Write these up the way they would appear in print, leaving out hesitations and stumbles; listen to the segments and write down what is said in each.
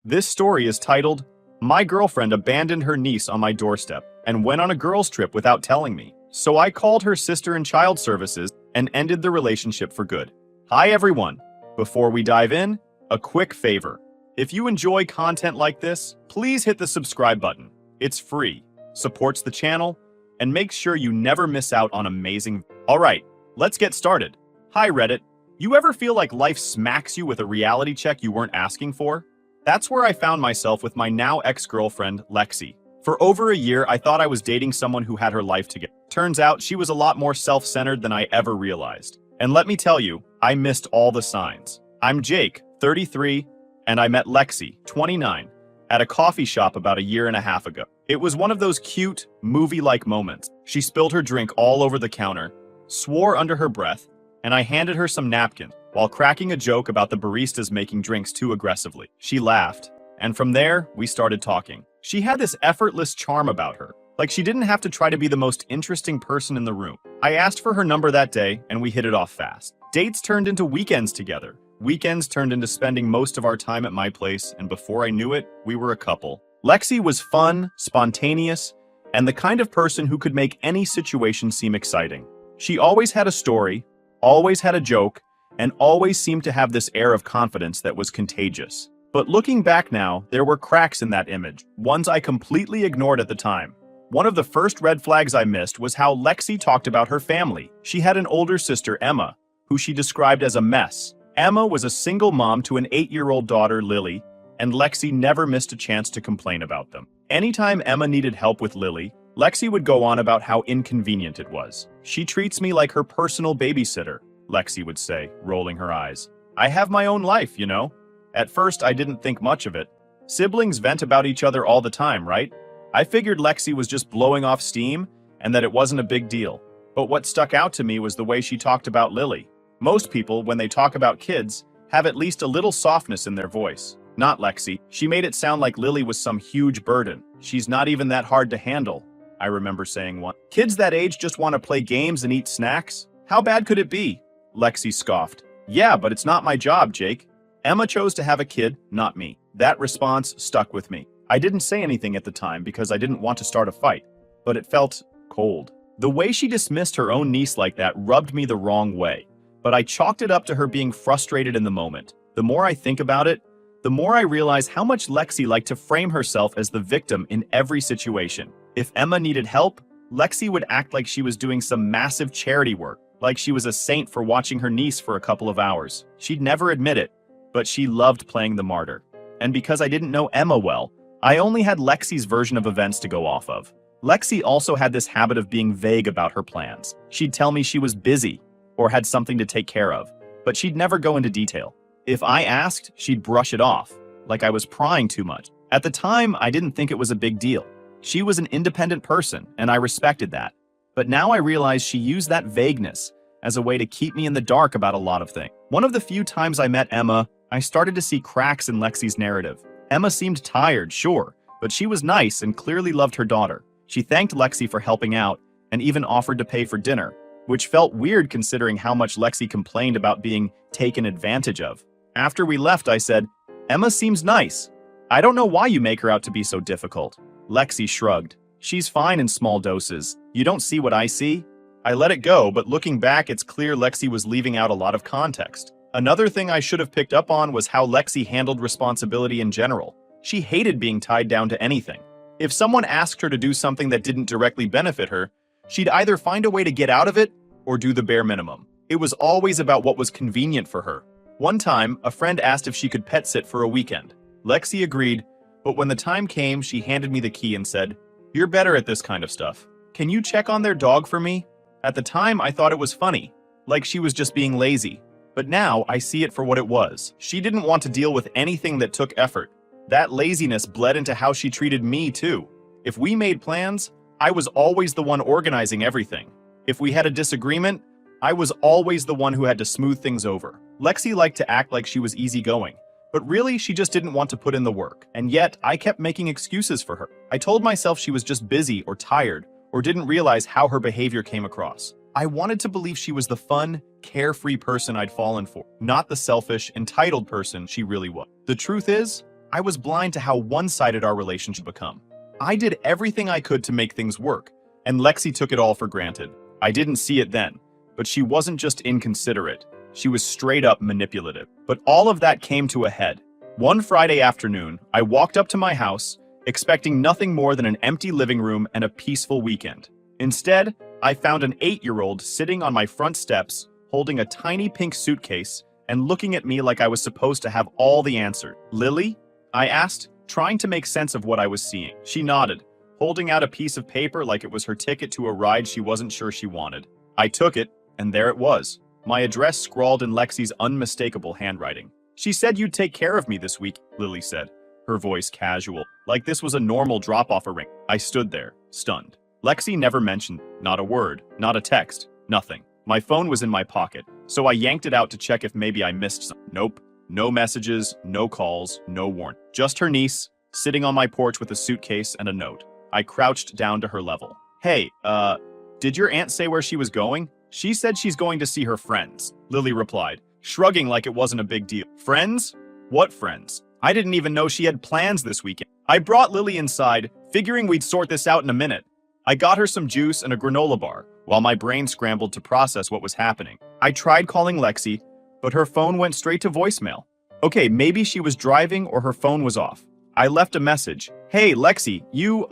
This story is titled, My Girlfriend Abandoned Her Niece on My Doorstep and Went on a Girls' Trip Without Telling Me. So I called her sister in child services and ended the relationship for good. Hi everyone. Before we dive in, a quick favor. If you enjoy content like this, please hit the subscribe button. It's free, supports the channel, and makes sure you never miss out on amazing. Alright, let's get started. Hi Reddit. You ever feel like life smacks you with a reality check you weren't asking for? That's where I found myself with my now ex-girlfriend, Lexi. For over a year, I thought I was dating someone who had her life together. Turns out she was a lot more self-centered than I ever realized. And let me tell you, I missed all the signs. I'm Jake, 33, and I met Lexi, 29, at a coffee shop about a year and a half ago. It was one of those cute, movie-like moments. She spilled her drink all over the counter, swore under her breath, and I handed her some napkins, while cracking a joke about the baristas making drinks too aggressively. She laughed, and from there, we started talking. She had this effortless charm about her, like she didn't have to try to be the most interesting person in the room. I asked for her number that day, and we hit it off fast. Dates turned into weekends together. Weekends turned into spending most of our time at my place, and before I knew it, we were a couple. Lexi was fun, spontaneous, and the kind of person who could make any situation seem exciting. She always had a story, always had a joke, and always seemed to have this air of confidence that was contagious. But looking back now, there were cracks in that image, ones I completely ignored at the time. One of the first red flags I missed was how Lexi talked about her family. She had an older sister, Emma, who she described as a mess. Emma was a single mom to an 8-year-old daughter, Lily, and Lexi never missed a chance to complain about them. Anytime Emma needed help with Lily, Lexi would go on about how inconvenient it was. She treats me like her personal babysitter, Lexi would say, rolling her eyes. I have my own life, you know? At first, I didn't think much of it. Siblings vent about each other all the time, right? I figured Lexi was just blowing off steam and that it wasn't a big deal. But what stuck out to me was the way she talked about Lily. Most people, when they talk about kids, have at least a little softness in their voice. Not Lexi. She made it sound like Lily was some huge burden. She's not even that hard to handle, I remember saying once. Kids that age just want to play games and eat snacks? How bad could it be? Lexi scoffed. Yeah, but it's not my job, Jake. Emma chose to have a kid, not me. That response stuck with me. I didn't say anything at the time because I didn't want to start a fight, but it felt cold. The way she dismissed her own niece like that rubbed me the wrong way, but I chalked it up to her being frustrated in the moment. The more I think about it, the more I realize how much Lexi liked to frame herself as the victim in every situation. If Emma needed help, Lexi would act like she was doing some massive charity work, like she was a saint for watching her niece for a couple of hours. She'd never admit it, but she loved playing the martyr. And because I didn't know Emma well, I only had Lexi's version of events to go off of. Lexi also had this habit of being vague about her plans. She'd tell me she was busy or had something to take care of, but she'd never go into detail. If I asked, she'd brush it off, like I was prying too much. At the time, I didn't think it was a big deal. She was an independent person, and I respected that. But now I realize she used that vagueness as a way to keep me in the dark about a lot of things. One of the few times I met Emma, I started to see cracks in Lexi's narrative. Emma seemed tired, sure, but she was nice and clearly loved her daughter. She thanked Lexi for helping out and even offered to pay for dinner, which felt weird considering how much Lexi complained about being taken advantage of. After we left, I said, Emma seems nice. I don't know why you make her out to be so difficult. Lexi shrugged. She's fine in small doses. You don't see what I see? I let it go, but looking back, it's clear Lexi was leaving out a lot of context. Another thing I should have picked up on was how Lexi handled responsibility in general. She hated being tied down to anything. If someone asked her to do something that didn't directly benefit her, she'd either find a way to get out of it or do the bare minimum. It was always about what was convenient for her. One time, a friend asked if she could pet sit for a weekend. Lexi agreed, but when the time came, she handed me the key and said, "You're better at this kind of stuff. Can you check on their dog for me?" At the time, I thought it was funny, like she was just being lazy. But now, I see it for what it was. She didn't want to deal with anything that took effort. That laziness bled into how she treated me, too. If we made plans, I was always the one organizing everything. If we had a disagreement, I was always the one who had to smooth things over. Lexi liked to act like she was easygoing, but really, she just didn't want to put in the work. And yet, I kept making excuses for her. I told myself she was just busy or tired, or didn't realize how her behavior came across. I wanted to believe she was the fun, carefree person I'd fallen for, not the selfish, entitled person she really was. The truth is, I was blind to how one-sided our relationship become. I did everything I could to make things work, and Lexi took it all for granted. I didn't see it then, but she wasn't just inconsiderate. She was straight up manipulative. But all of that came to a head. One Friday afternoon, I walked up to my house, expecting nothing more than an empty living room and a peaceful weekend. Instead, I found an 8-year-old sitting on my front steps, holding a tiny pink suitcase and looking at me like I was supposed to have all the answers. "Lily?" I asked, trying to make sense of what I was seeing. She nodded, holding out a piece of paper like it was her ticket to a ride she wasn't sure she wanted. I took it, and there it was. My address scrawled in Lexi's unmistakable handwriting. "She said you'd take care of me this week," Lily said, her voice casual, like this was a normal drop-off ring. I stood there, stunned. Lexi never mentioned, not a word, not a text, nothing. My phone was in my pocket, so I yanked it out to check if maybe I missed something. Nope. No messages, no calls, no warning. Just her niece, sitting on my porch with a suitcase and a note. I crouched down to her level. "Hey, did your aunt say where she was going?" "She said she's going to see her friends," Lily replied, shrugging like it wasn't a big deal. "Friends? What friends? I didn't even know she had plans this weekend." I brought Lily inside, figuring we'd sort this out in a minute. I got her some juice and a granola bar, while my brain scrambled to process what was happening. I tried calling Lexi, but her phone went straight to voicemail. Okay, maybe she was driving or her phone was off. I left a message. "Hey, Lexi, you,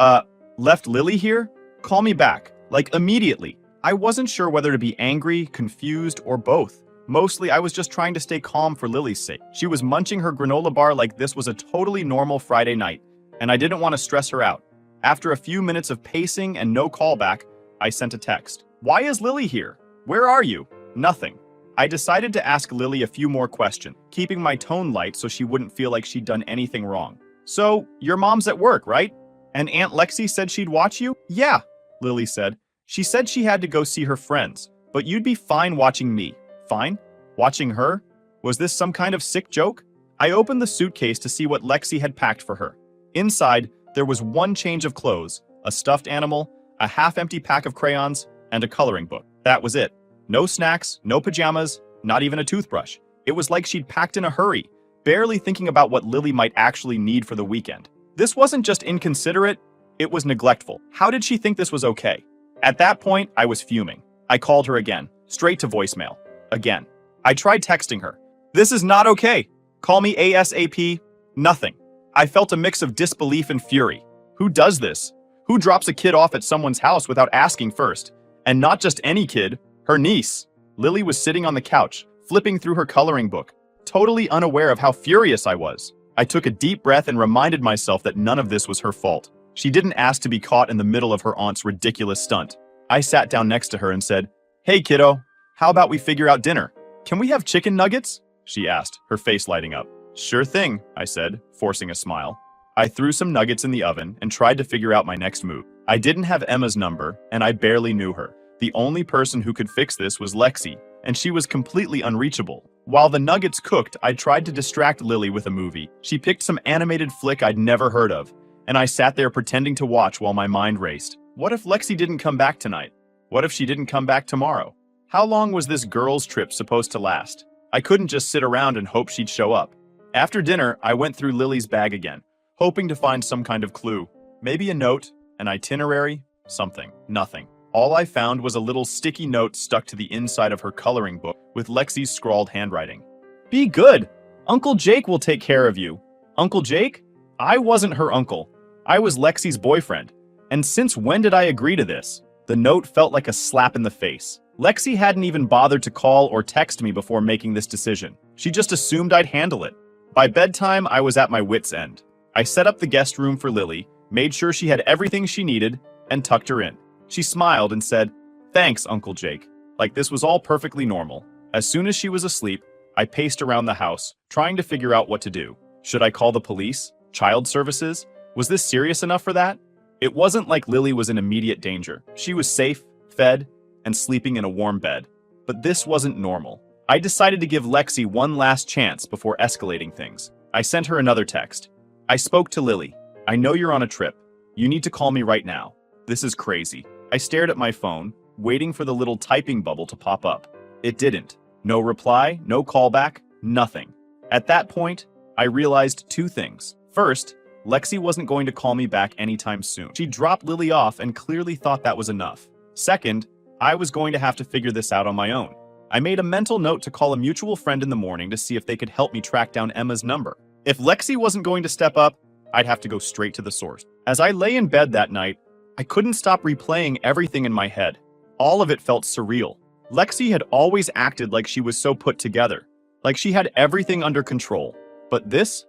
left Lily here? Call me back, like immediately." I wasn't sure whether to be angry, confused, or both. Mostly, I was just trying to stay calm for Lily's sake. She was munching her granola bar like this was a totally normal Friday night, and I didn't want to stress her out. After a few minutes of pacing and no callback, I sent a text. "Why is Lily here? Where are you?" Nothing. I decided to ask Lily a few more questions, keeping my tone light so she wouldn't feel like she'd done anything wrong. "So, your mom's at work, right? And Aunt Lexi said she'd watch you?" "Yeah," Lily said. "She said she had to go see her friends, but you'd be fine watching me." Fine? Watching her? Was this some kind of sick joke? I opened the suitcase to see what Lexi had packed for her. Inside, there was one change of clothes, a stuffed animal, a half-empty pack of crayons, and a coloring book. That was it. No snacks, no pajamas, not even a toothbrush. It was like she'd packed in a hurry, barely thinking about what Lily might actually need for the weekend. This wasn't just inconsiderate, it was neglectful. How did she think this was okay? At that point, I was fuming. I called her again, straight to voicemail. Again. I tried texting her. "This is not okay. Call me ASAP." Nothing. I felt a mix of disbelief and fury. Who does this? Who drops a kid off at someone's house without asking first? And not just any kid, her niece. Lily was sitting on the couch, flipping through her coloring book, totally unaware of how furious I was. I took a deep breath and reminded myself that none of this was her fault. She didn't ask to be caught in the middle of her aunt's ridiculous stunt. I sat down next to her and said, "Hey kiddo, how about we figure out dinner? Can we have chicken nuggets?" she asked, her face lighting up. "Sure thing," I said, forcing a smile. I threw some nuggets in the oven and tried to figure out my next move. I didn't have Emma's number, and I barely knew her. The only person who could fix this was Lexi, and she was completely unreachable. While the nuggets cooked, I tried to distract Lily with a movie. She picked some animated flick I'd never heard of, and I sat there pretending to watch while my mind raced. What if Lexi didn't come back tonight? What if she didn't come back tomorrow? How long was this girls' trip supposed to last? I couldn't just sit around and hope she'd show up. After dinner, I went through Lily's bag again, hoping to find some kind of clue. Maybe a note, an itinerary, something. Nothing. All I found was a little sticky note stuck to the inside of her coloring book with Lexi's scrawled handwriting. "Be good. Uncle Jake will take care of you." Uncle Jake? I wasn't her uncle. I was Lexi's boyfriend. And since when did I agree to this? The note felt like a slap in the face. Lexi hadn't even bothered to call or text me before making this decision. She just assumed I'd handle it. By bedtime, I was at my wit's end. I set up the guest room for Lily, made sure she had everything she needed, and tucked her in. She smiled and said, "Thanks, Uncle Jake," like this was all perfectly normal. As soon as she was asleep, I paced around the house, trying to figure out what to do. Should I call the police? Child services? Was this serious enough for that? It wasn't like Lily was in immediate danger. She was safe, fed, and sleeping in a warm bed. But this wasn't normal. I decided to give Lexi one last chance before escalating things. I sent her another text. "I spoke to Lily. I know you're on a trip. You need to call me right now. This is crazy." I stared at my phone, waiting for the little typing bubble to pop up. It didn't. No reply, no callback, nothing. At that point, I realized two things. First, Lexi wasn't going to call me back anytime soon. She dropped Lily off and clearly thought that was enough. Second, I was going to have to figure this out on my own. I made a mental note to call a mutual friend in the morning to see if they could help me track down Emma's number. If Lexi wasn't going to step up, I'd have to go straight to the source. As I lay in bed that night, I couldn't stop replaying everything in my head. All of it felt surreal. Lexi had always acted like she was so put together, like she had everything under control. But this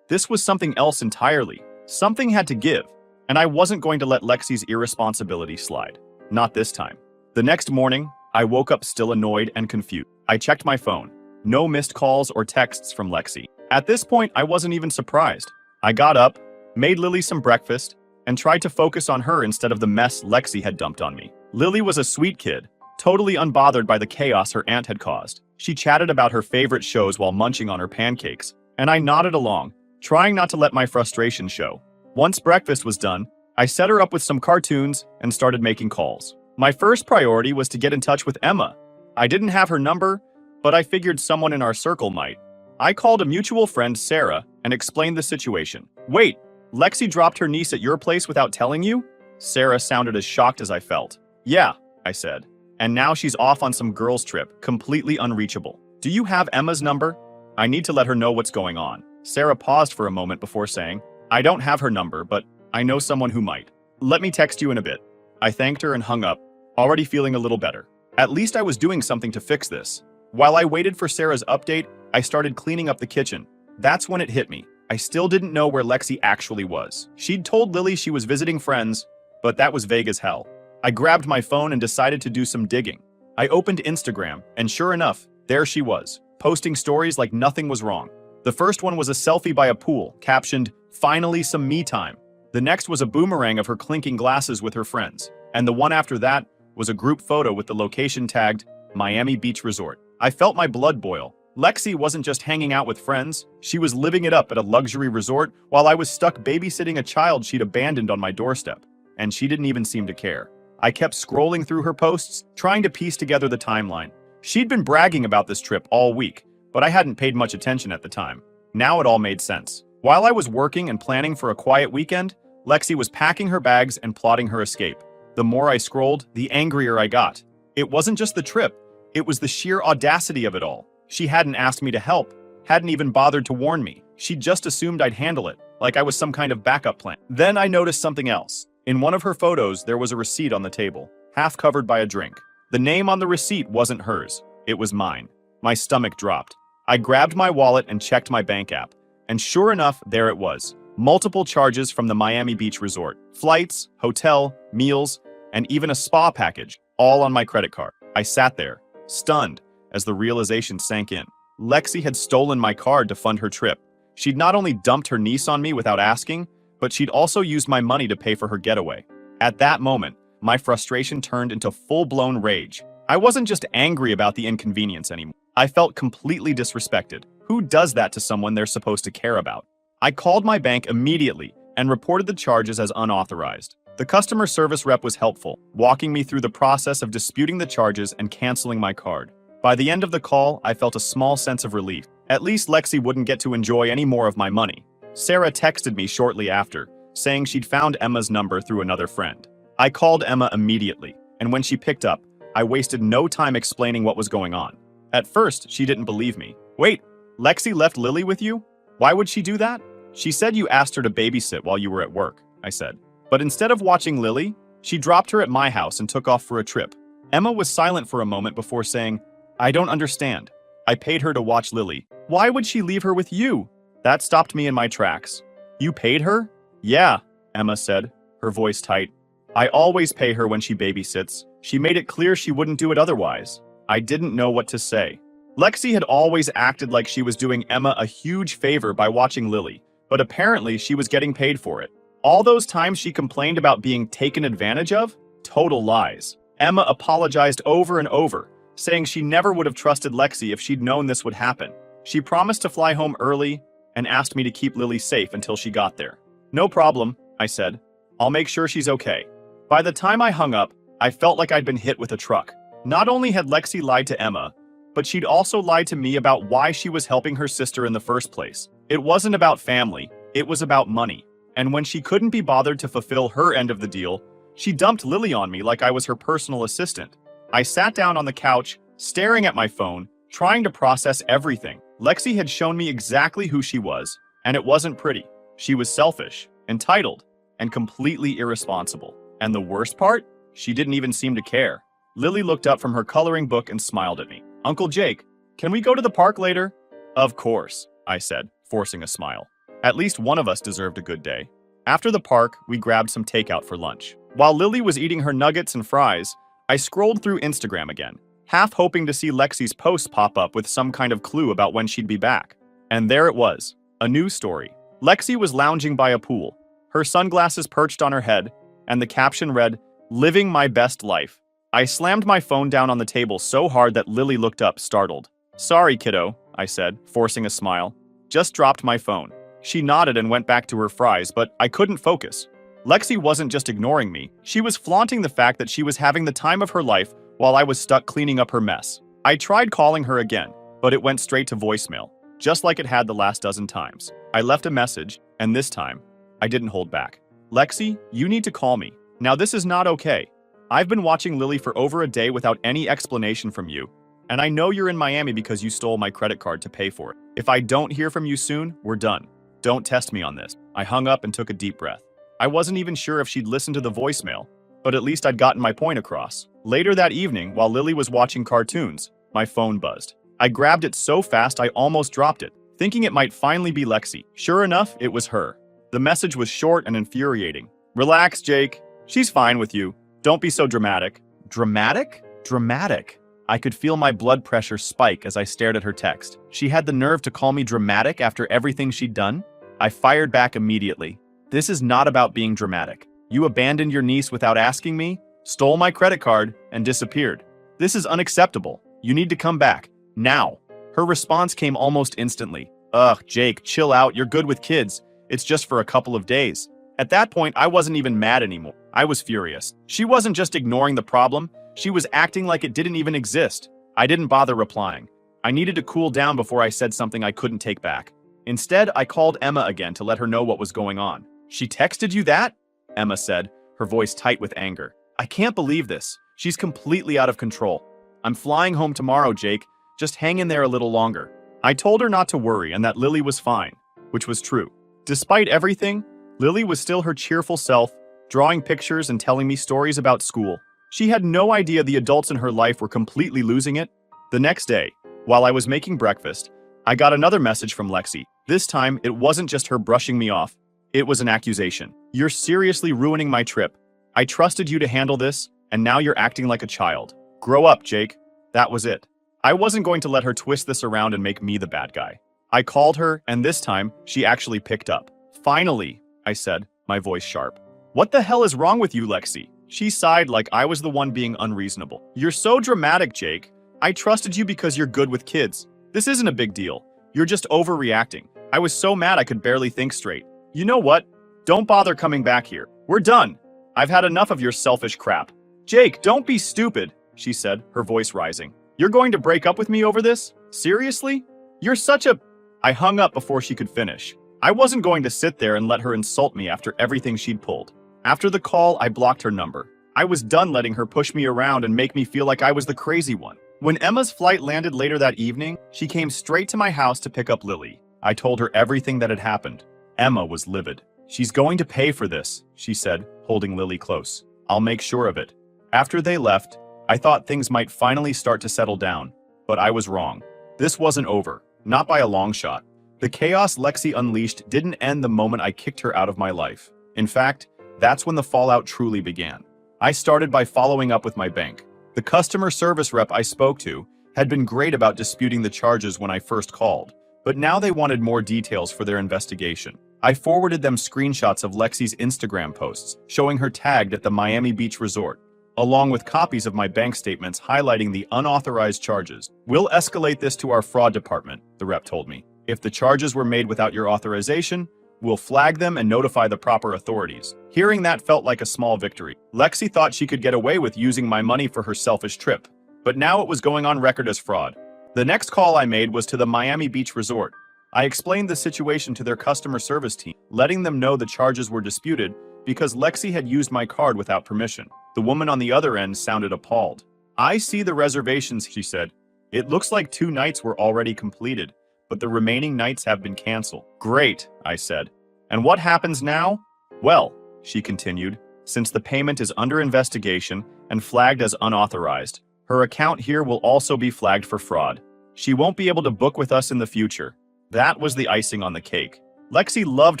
was something else entirely. Something had to give, and I wasn't going to let Lexi's irresponsibility slide. Not this time. The next morning, I woke up still annoyed and confused. I checked my phone. No missed calls or texts from Lexi. At this point, I wasn't even surprised. I got up, made Lily some breakfast, and tried to focus on her instead of the mess Lexi had dumped on me. Lily was a sweet kid, totally unbothered by the chaos her aunt had caused. She chatted about her favorite shows while munching on her pancakes, and I nodded along, trying not to let my frustration show. Once breakfast was done, I set her up with some cartoons and started making calls. My first priority was to get in touch with Emma. I didn't have her number, but I figured someone in our circle might. I called a mutual friend, Sarah, and explained the situation. Wait, Lexi dropped her niece at your place without telling you? Sarah sounded as shocked as I felt. Yeah, I said. And now she's off on some girls' trip, completely unreachable. Do you have Emma's number? I need to let her know what's going on. Sarah paused for a moment before saying, I don't have her number, but I know someone who might. Let me text you in a bit. I thanked her and hung up, already feeling a little better. At least I was doing something to fix this. While I waited for Sarah's update, I started cleaning up the kitchen. That's when it hit me. I still didn't know where Lexi actually was. She'd told Lily she was visiting friends, but that was vague as hell. I grabbed my phone and decided to do some digging. I opened Instagram, and sure enough, there she was, posting stories like nothing was wrong. The first one was a selfie by a pool, captioned, "Finally some me time." The next was a boomerang of her clinking glasses with her friends. And the one after that was a group photo with the location tagged, Miami Beach Resort. I felt my blood boil. Lexi wasn't just hanging out with friends, she was living it up at a luxury resort while I was stuck babysitting a child she'd abandoned on my doorstep. And she didn't even seem to care. I kept scrolling through her posts, trying to piece together the timeline. She'd been bragging about this trip all week, but I hadn't paid much attention at the time. Now it all made sense. While I was working and planning for a quiet weekend, Lexi was packing her bags and plotting her escape. The more I scrolled, the angrier I got. It wasn't just the trip, it was the sheer audacity of it all. She hadn't asked me to help, hadn't even bothered to warn me. She just assumed I'd handle it, like I was some kind of backup plan. Then I noticed something else. In one of her photos, there was a receipt on the table, half covered by a drink. The name on the receipt wasn't hers, it was mine. My stomach dropped. I grabbed my wallet and checked my bank app. And sure enough, there it was. Multiple charges from the Miami Beach Resort. Flights, hotel, meals, and even a spa package, all on my credit card. I sat there, stunned, as the realization sank in. Lexi had stolen my card to fund her trip. She'd not only dumped her niece on me without asking, but she'd also used my money to pay for her getaway. At that moment, my frustration turned into full-blown rage. I wasn't just angry about the inconvenience anymore. I felt completely disrespected. Who does that to someone they're supposed to care about? I called my bank immediately and reported the charges as unauthorized. The customer service rep was helpful, walking me through the process of disputing the charges and canceling my card. By the end of the call, I felt a small sense of relief. At least Lexi wouldn't get to enjoy any more of my money. Sarah texted me shortly after, saying she'd found Emma's number through another friend. I called Emma immediately, and when she picked up, I wasted no time explaining what was going on. At first, she didn't believe me. Wait, Lexi left Lily with you? Why would she do that? She said you asked her to babysit while you were at work, I said. But instead of watching Lily, she dropped her at my house and took off for a trip. Emma was silent for a moment before saying, I don't understand. I paid her to watch Lily. Why would she leave her with you? That stopped me in my tracks. You paid her? Yeah, Emma said, her voice tight. I always pay her when she babysits. She made it clear she wouldn't do it otherwise. I didn't know what to say. Lexi had always acted like she was doing Emma a huge favor by watching Lily, but apparently she was getting paid for it. All those times she complained about being taken advantage of? Total lies. Emma apologized over and over, saying she never would have trusted Lexi if she'd known this would happen. She promised to fly home early and asked me to keep Lily safe until she got there. No problem, I said. I'll make sure she's okay. By the time I hung up, I felt like I'd been hit with a truck. Not only had Lexi lied to Emma, but she'd also lied to me about why she was helping her sister in the first place. It wasn't about family, It was about money. And when she couldn't be bothered to fulfill her end of the deal, she dumped Lily on me like I was her personal assistant. I sat down on the couch, staring at my phone, trying to process everything. Lexi had shown me exactly who she was, and it wasn't pretty. She was selfish, entitled, and completely irresponsible. And the worst part? She didn't even seem to care. Lily looked up from her coloring book and smiled at me. "Uncle Jake, can we go to the park later?" "Of course," I said, forcing a smile. At least one of us deserved a good day. After the park, we grabbed some takeout for lunch. While Lily was eating her nuggets and fries, I scrolled through Instagram again, half hoping to see Lexi's post pop up with some kind of clue about when she'd be back. And there it was, a news story. Lexi was lounging by a pool, her sunglasses perched on her head, and the caption read, "Living my best life." I slammed my phone down on the table so hard that Lily looked up, startled. "Sorry, kiddo," I said, forcing a smile. "Just dropped my phone." She nodded and went back to her fries, but I couldn't focus. Lexi wasn't just ignoring me, she was flaunting the fact that she was having the time of her life while I was stuck cleaning up her mess. I tried calling her again, but it went straight to voicemail, just like it had the last dozen times. I left a message, and this time, I didn't hold back. "Lexi, you need to call me. Now this is not okay. I've been watching Lily for over a day without any explanation from you, and I know you're in Miami because you stole my credit card to pay for it. If I don't hear from you soon, we're done. Don't test me on this." I hung up and took a deep breath. I wasn't even sure if she'd listened to the voicemail, but at least I'd gotten my point across. Later that evening, while Lily was watching cartoons, my phone buzzed. I grabbed it so fast I almost dropped it, thinking it might finally be Lexi. Sure enough, it was her. The message was short and infuriating. "Relax, Jake. She's fine with you. Don't be so dramatic." Dramatic? Dramatic. I could feel my blood pressure spike as I stared at her text. She had the nerve to call me dramatic after everything she'd done? I fired back immediately. "This is not about being dramatic. You abandoned your niece without asking me, stole my credit card, and disappeared. This is unacceptable. You need to come back. Now." Her response came almost instantly. "Ugh, Jake, chill out. You're good with kids. It's just for a couple of days." At that point, I wasn't even mad anymore. I was furious. She wasn't just ignoring the problem, she was acting like it didn't even exist. I didn't bother replying. I needed to cool down before I said something I couldn't take back. Instead, I called Emma again to let her know what was going on. "She texted you that?" Emma said, her voice tight with anger. "I can't believe this. She's completely out of control. I'm flying home tomorrow, Jake. Just hang in there a little longer." I told her not to worry and that Lily was fine, which was true. Despite everything, Lily was still her cheerful self, drawing pictures and telling me stories about school. She had no idea the adults in her life were completely losing it. The next day, while I was making breakfast, I got another message from Lexi. This time, it wasn't just her brushing me off. It was an accusation. "You're seriously ruining my trip. I trusted you to handle this, and now you're acting like a child. Grow up, Jake." That was it. I wasn't going to let her twist this around and make me the bad guy. I called her, and this time, she actually picked up. "Finally," I said, my voice sharp. "What the hell is wrong with you, Lexi?" She sighed like I was the one being unreasonable. "You're so dramatic, Jake. I trusted you because you're good with kids. This isn't a big deal. You're just overreacting. I was so mad I could barely think straight. You know what? Don't bother coming back here. We're done. I've had enough of your selfish crap." "Jake, don't be stupid," she said, her voice rising. "You're going to break up with me over this? Seriously? You're such a..." I hung up before she could finish. I wasn't going to sit there and let her insult me after everything she'd pulled. After the call, I blocked her number. I was done letting her push me around and make me feel like I was the crazy one. When Emma's flight landed later that evening, she came straight to my house to pick up Lily. I told her everything that had happened. Emma was livid. "She's going to pay for this," she said, holding Lily close. "I'll make sure of it." After they left, I thought things might finally start to settle down, but I was wrong. This wasn't over, not by a long shot. The chaos Lexi unleashed didn't end the moment I kicked her out of my life. In fact, that's when the fallout truly began. I started by following up with my bank. The customer service rep I spoke to had been great about disputing the charges when I first called, but now they wanted more details for their investigation. I forwarded them screenshots of Lexi's Instagram posts, showing her tagged at the Miami Beach resort, along with copies of my bank statements highlighting the unauthorized charges. "We'll escalate this to our fraud department," the rep told me. "If the charges were made without your authorization, we'll flag them and notify the proper authorities." Hearing that felt like a small victory. Lexi thought she could get away with using my money for her selfish trip, but now it was going on record as fraud. The next call I made was to the Miami Beach resort. I explained the situation to their customer service team, letting them know the charges were disputed because Lexi had used my card without permission. The woman on the other end sounded appalled. I see the reservations, she said. It looks like 2 nights were already completed, but the remaining nights have been canceled. Great, I said. And what happens now? Well, she continued, since the payment is under investigation and flagged as unauthorized, her account here will also be flagged for fraud. She won't be able to book with us in the future. That was the icing on the cake. Lexi loved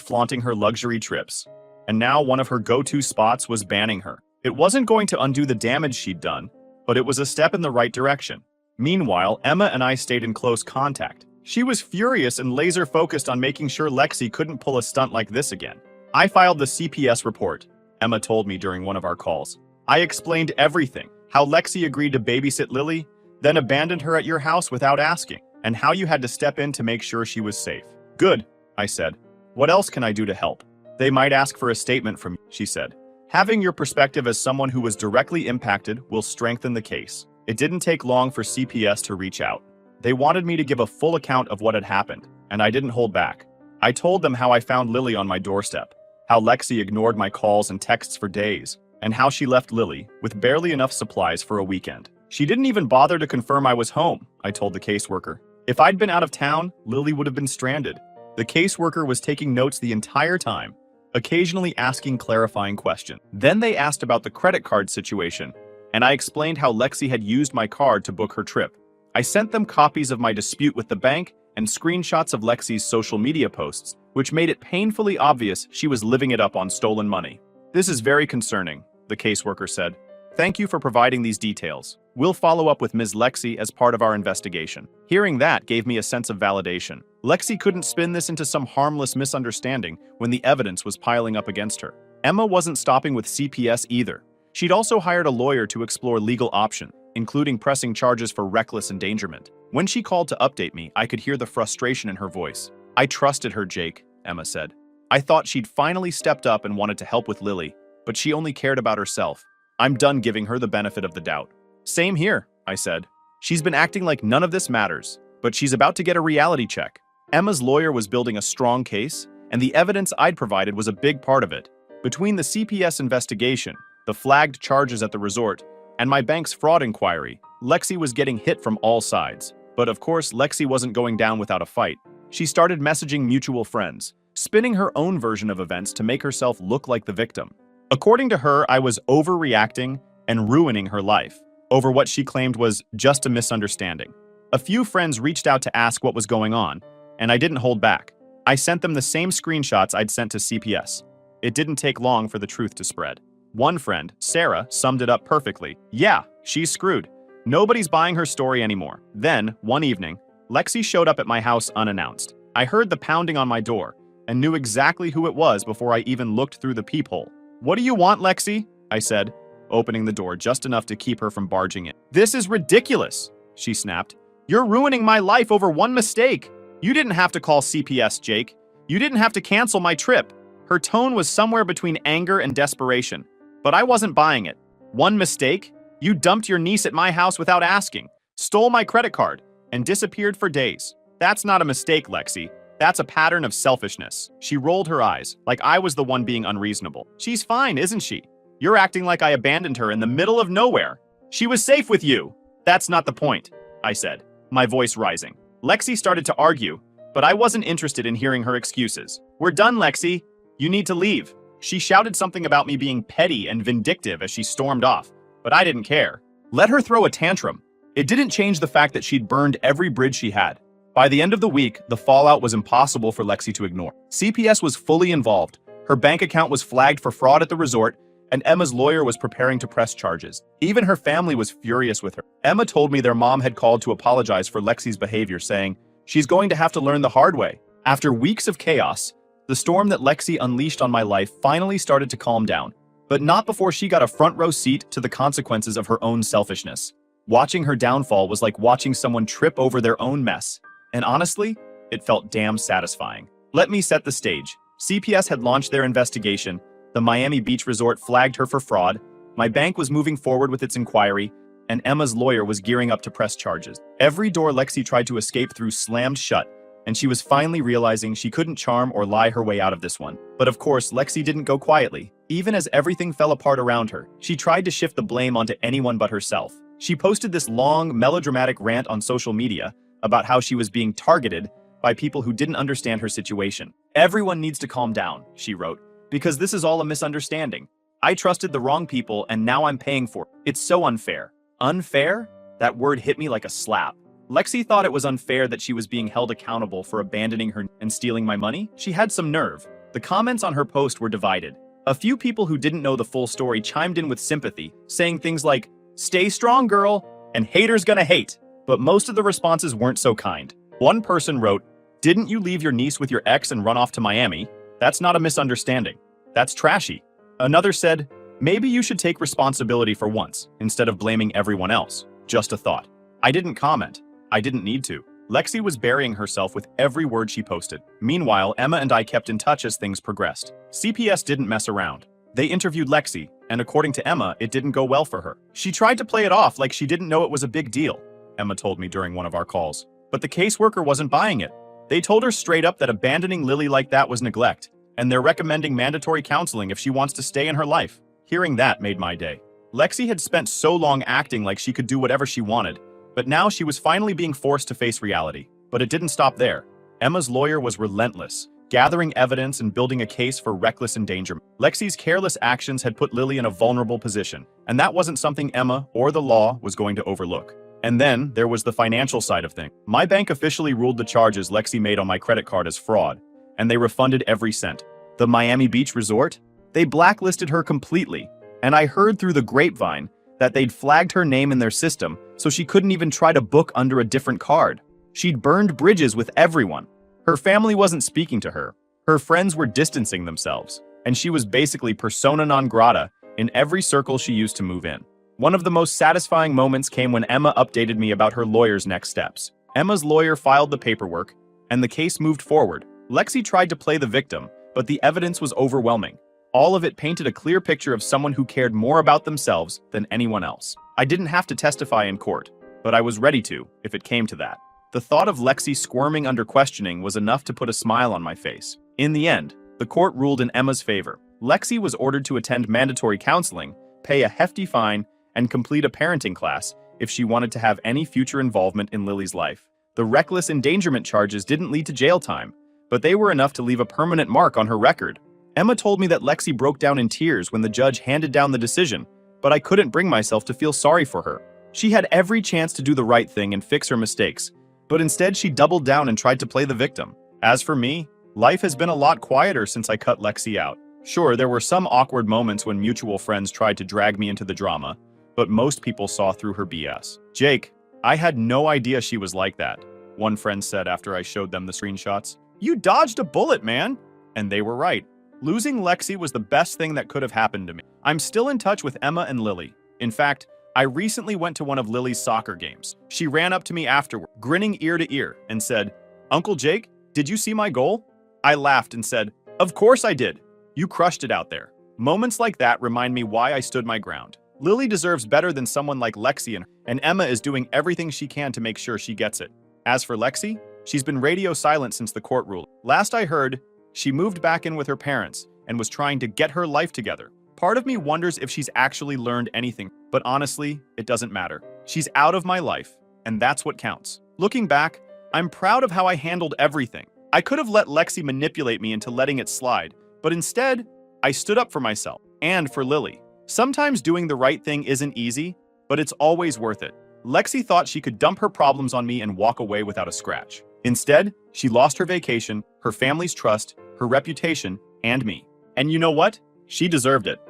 flaunting her luxury trips, and now one of her go-to spots was banning her. It wasn't going to undo the damage she'd done, but it was a step in the right direction. Meanwhile, Emma and I stayed in close contact. She was furious and laser-focused on making sure Lexi couldn't pull a stunt like this again. I filed the CPS report, Emma told me during one of our calls. I explained everything, how Lexi agreed to babysit Lily, then abandoned her at your house without asking, and how you had to step in to make sure she was safe. Good, I said. What else can I do to help? They might ask for a statement from you, she said. Having your perspective as someone who was directly impacted will strengthen the case. It didn't take long for CPS to reach out. They wanted me to give a full account of what had happened, and I didn't hold back. I told them how I found Lily on my doorstep, how Lexi ignored my calls and texts for days, and how she left Lily with barely enough supplies for a weekend. She didn't even bother to confirm I was home, I told the caseworker. If I'd been out of town, Lily would have been stranded. The caseworker was taking notes the entire time, occasionally asking clarifying questions. Then they asked about the credit card situation, and I explained how Lexi had used my card to book her trip. I sent them copies of my dispute with the bank and screenshots of Lexi's social media posts, which made it painfully obvious she was living it up on stolen money. This is very concerning, the caseworker said. Thank you for providing these details. We'll follow up with Ms. Lexi as part of our investigation. Hearing that gave me a sense of validation. Lexi couldn't spin this into some harmless misunderstanding when the evidence was piling up against her. Emma wasn't stopping with CPS either. She'd also hired a lawyer to explore legal options, including pressing charges for reckless endangerment. When she called to update me, I could hear the frustration in her voice. I trusted her, Jake, Emma said. I thought she'd finally stepped up and wanted to help with Lily, but she only cared about herself. I'm done giving her the benefit of the doubt. Same here, I said. She's been acting like none of this matters, but she's about to get a reality check. Emma's lawyer was building a strong case, and the evidence I'd provided was a big part of it. Between the CPS investigation, the flagged charges at the resort, and my bank's fraud inquiry, Lexi was getting hit from all sides. But of course, Lexi wasn't going down without a fight. She started messaging mutual friends, spinning her own version of events to make herself look like the victim. According to her, I was overreacting and ruining her life over what she claimed was just a misunderstanding. A few friends reached out to ask what was going on, and I didn't hold back. I sent them the same screenshots I'd sent to CPS. It didn't take long for the truth to spread. One friend, Sarah, summed it up perfectly. Yeah, she's screwed. Nobody's buying her story anymore. Then, one evening, Lexi showed up at my house unannounced. I heard the pounding on my door and knew exactly who it was before I even looked through the peephole. What do you want, Lexi? I said, opening the door just enough to keep her from barging in. This is ridiculous, she snapped. You're ruining my life over one mistake. You didn't have to call CPS, Jake. You didn't have to cancel my trip. Her tone was somewhere between anger and desperation, but I wasn't buying it. One mistake? You dumped your niece at my house without asking, stole my credit card, and disappeared for days. That's not a mistake, Lexi. That's a pattern of selfishness. She rolled her eyes, like I was the one being unreasonable. She's fine, isn't she? You're acting like I abandoned her in the middle of nowhere. She was safe with you. That's not the point, I said, my voice rising. Lexi started to argue, but I wasn't interested in hearing her excuses. We're done, Lexi. You need to leave. She shouted something about me being petty and vindictive as she stormed off, but I didn't care. Let her throw a tantrum. It didn't change the fact that she'd burned every bridge she had. By the end of the week, the fallout was impossible for Lexi to ignore. CPS was fully involved. Her bank account was flagged for fraud at the resort, and Emma's lawyer was preparing to press charges. Even her family was furious with her. Emma told me their mom had called to apologize for Lexi's behavior, saying, she's going to have to learn the hard way. After weeks of chaos, the storm that Lexi unleashed on my life finally started to calm down, but not before she got a front row seat to the consequences of her own selfishness. Watching her downfall was like watching someone trip over their own mess. And honestly, it felt damn satisfying. Let me set the stage. CPS had launched their investigation. The Miami Beach resort flagged her for fraud. My bank was moving forward with its inquiry, and Emma's lawyer was gearing up to press charges. Every door Lexi tried to escape through slammed shut, and she was finally realizing she couldn't charm or lie her way out of this one. But of course, Lexi didn't go quietly. Even as everything fell apart around her, she tried to shift the blame onto anyone but herself. She posted this long, melodramatic rant on social media about how she was being targeted by people who didn't understand her situation. "Everyone needs to calm down," she wrote, "because this is all a misunderstanding. I trusted the wrong people and now I'm paying for it. It's so unfair." Unfair? That word hit me like a slap. Lexi thought it was unfair that she was being held accountable for abandoning her and stealing my money? She had some nerve. The comments on her post were divided. A few people who didn't know the full story chimed in with sympathy, saying things like, "Stay strong, girl," and "haters gonna hate." But most of the responses weren't so kind. One person wrote, "Didn't you leave your niece with your ex and run off to Miami? That's not a misunderstanding. That's trashy." Another said, "Maybe you should take responsibility for once, instead of blaming everyone else. Just a thought." I didn't comment. I didn't need to. Lexi was burying herself with every word she posted. Meanwhile, Emma and I kept in touch as things progressed. CPS didn't mess around. They interviewed Lexi, and according to Emma, it didn't go well for her. "She tried to play it off like she didn't know it was a big deal," Emma told me during one of our calls. But the caseworker wasn't buying it. They told her straight up that abandoning Lily like that was neglect, and they're recommending mandatory counseling if she wants to stay in her life. Hearing that made my day. Lexi had spent so long acting like she could do whatever she wanted, but now she was finally being forced to face reality. But it didn't stop there. Emma's lawyer was relentless, gathering evidence and building a case for reckless endangerment. Lexi's careless actions had put Lily in a vulnerable position, and that wasn't something Emma or the law was going to overlook. And then there was the financial side of things. My bank officially ruled the charges Lexi made on my credit card as fraud, and they refunded every cent. The Miami Beach resort? They blacklisted her completely, and I heard through the grapevine that they'd flagged her name in their system so she couldn't even try to book under a different card. She'd burned bridges with everyone. Her family wasn't speaking to her. Her friends were distancing themselves, and she was basically persona non grata in every circle she used to move in. One of the most satisfying moments came when Emma updated me about her lawyer's next steps. Emma's lawyer filed the paperwork, and the case moved forward. Lexi tried to play the victim, but the evidence was overwhelming. All of it painted a clear picture of someone who cared more about themselves than anyone else. I didn't have to testify in court, but I was ready to, if it came to that. The thought of Lexi squirming under questioning was enough to put a smile on my face. In the end, the court ruled in Emma's favor. Lexi was ordered to attend mandatory counseling, pay a hefty fine, and complete a parenting class if she wanted to have any future involvement in Lily's life. The reckless endangerment charges didn't lead to jail time, but they were enough to leave a permanent mark on her record. Emma told me that Lexi broke down in tears when the judge handed down the decision, but I couldn't bring myself to feel sorry for her. She had every chance to do the right thing and fix her mistakes, but instead she doubled down and tried to play the victim. As for me, life has been a lot quieter since I cut Lexi out. Sure, there were some awkward moments when mutual friends tried to drag me into the drama, but most people saw through her BS. "Jake, I had no idea she was like that," one friend said after I showed them the screenshots. "You dodged a bullet, man!" And they were right. Losing Lexi was the best thing that could have happened to me. I'm still in touch with Emma and Lily. In fact, I recently went to one of Lily's soccer games. She ran up to me afterward, grinning ear to ear, and said, "Uncle Jake, did you see my goal?" I laughed and said, "Of course I did. You crushed it out there." Moments like that remind me why I stood my ground. Lily deserves better than someone like Lexi, and Emma is doing everything she can to make sure she gets it. As for Lexi, she's been radio silent since the court ruling. Last I heard, she moved back in with her parents and was trying to get her life together. Part of me wonders if she's actually learned anything, but honestly, it doesn't matter. She's out of my life, and that's what counts. Looking back, I'm proud of how I handled everything. I could have let Lexi manipulate me into letting it slide, but instead, I stood up for myself and for Lily. Sometimes doing the right thing isn't easy, but it's always worth it. Lexi thought she could dump her problems on me and walk away without a scratch. Instead, she lost her vacation, her family's trust, her reputation, and me. And you know what? She deserved it.